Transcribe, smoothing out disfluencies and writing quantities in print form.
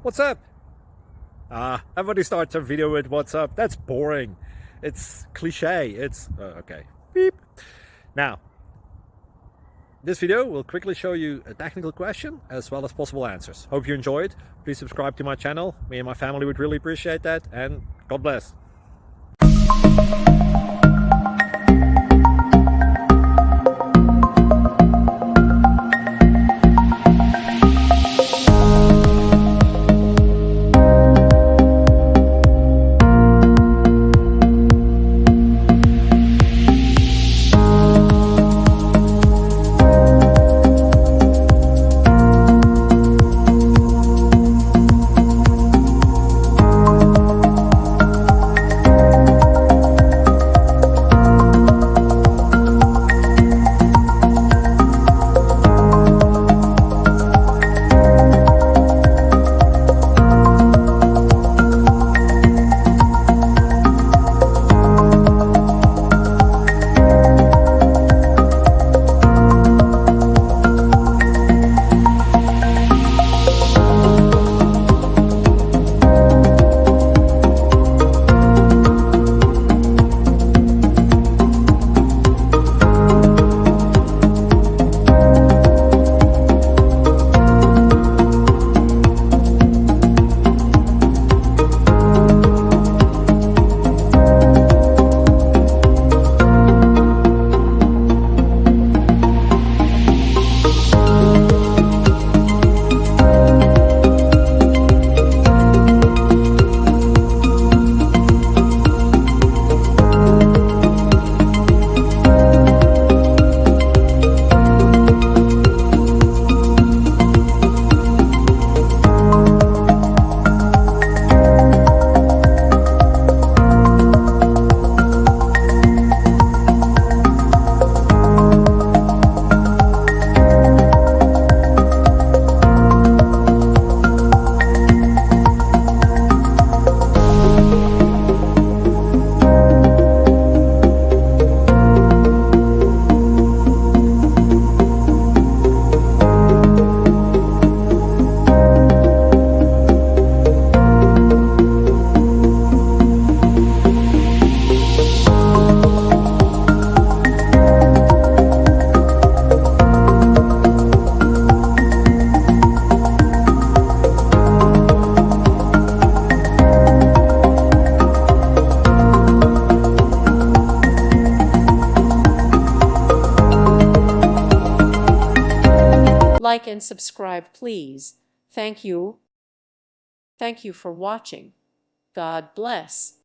What's up? Everybody starts a video with what's up. That's boring. It's cliche. It's okay. Beep. Now, this video will quickly show you a technical question as well as possible answers. Hope you enjoy it. Please subscribe to my channel. Me and my family would really appreciate that, and God bless. Like and subscribe, please. Thank you. Thank you for watching. God bless.